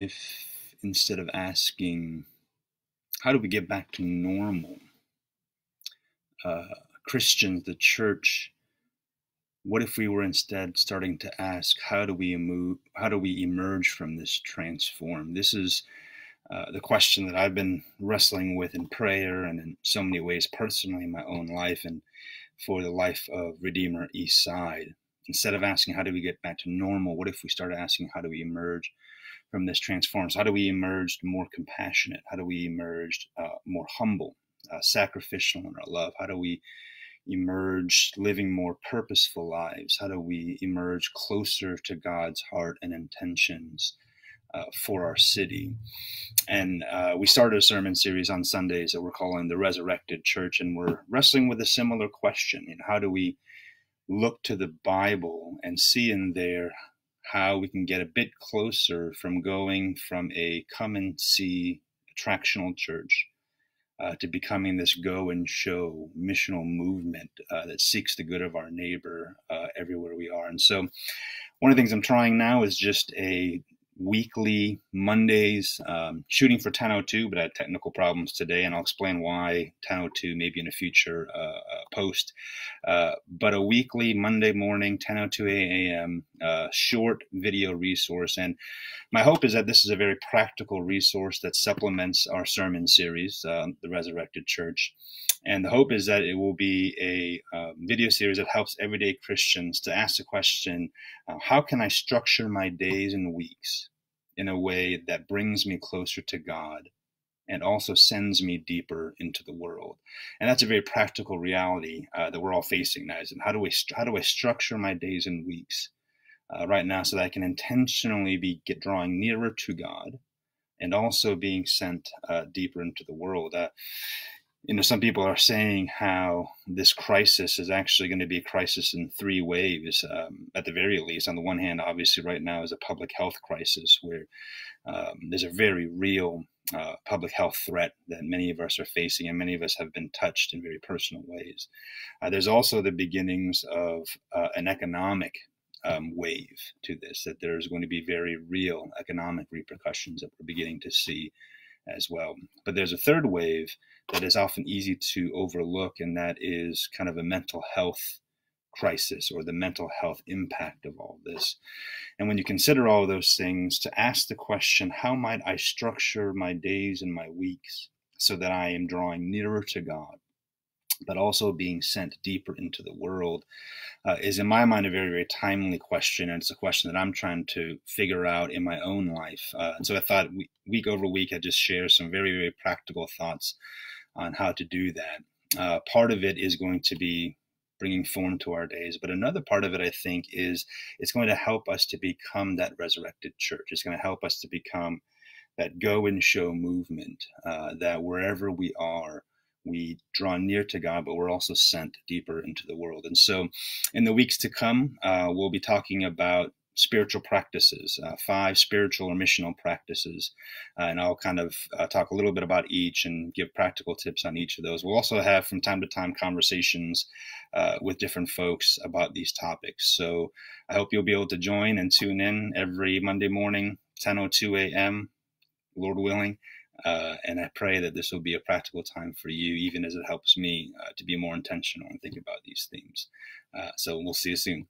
if instead of asking, how do we get back to normal? Christians, the church, what if we were instead starting to ask, how do we emerge from this transform? This is the question that I've been wrestling with in prayer and in so many ways personally in my own life and for the life of Redeemer Eastside. Instead of asking, how do we get back to normal? What if we started asking, how do we emerge from this transform? So how do we emerge more compassionate? How do we emerge more humble, sacrificial in our love? How do we emerge living more purposeful lives? How do we emerge closer to God's heart and intentions for our city? And we started a sermon series on Sundays that we're calling The Resurrected Church, and we're wrestling with a similar question. How do we look to the Bible and see in there how we can get a bit closer from going from a come and see attractional church to becoming this go and show missional movement that seeks the good of our neighbor everywhere we are. And so one of the things I'm trying now is just a weekly Mondays, shooting for 10:02, but I had technical problems today, and I'll explain why 10:02 maybe in a future post. But a weekly Monday morning, 10:02 a.m. Short video resource. And my hope is that this is a very practical resource that supplements our sermon series, The Resurrected Church. And the hope is that it will be a video series that helps everyday Christians to ask the question, how can I structure my days and weeks in a way that brings me closer to God and also sends me deeper into the world? And that's a very practical reality that we're all facing now. And how do I structure my days and weeks right now so that I can intentionally get drawing nearer to God and also being sent deeper into the world? Some people are saying how this crisis is actually going to be a crisis in three waves, at the very least. On the one hand, obviously, right now is a public health crisis where there's a very real public health threat that many of us are facing, and many of us have been touched in very personal ways. There's also the beginnings of an economic wave to this, that there's going to be very real economic repercussions that we're beginning to see as well. But there's a third wave that is often easy to overlook, and that is kind of a mental health crisis or the mental health impact of all this. And when you consider all of those things, to ask the question, how might I structure my days and my weeks so that I am drawing nearer to God, but also being sent deeper into the world, is in my mind a very, very timely question. And it's a question that I'm trying to figure out in my own life. And so I thought week over week, I'd just share some very, very practical thoughts on how to do that. Part of it is going to be bringing form to our days. But another part of it, I think, is it's going to help us to become that resurrected church. It's going to help us to become that go and show movement, that wherever we are, we draw near to God, but we're also sent deeper into the world. And so in the weeks to come, we'll be talking about spiritual practices, 5 spiritual or missional practices. And I'll kind of talk a little bit about each and give practical tips on each of those. We'll also have from time to time conversations with different folks about these topics. So I hope you'll be able to join and tune in every Monday morning, 10:02 a.m., Lord willing. And I pray that this will be a practical time for you, even as it helps me to be more intentional and think about these themes. So we'll see you soon.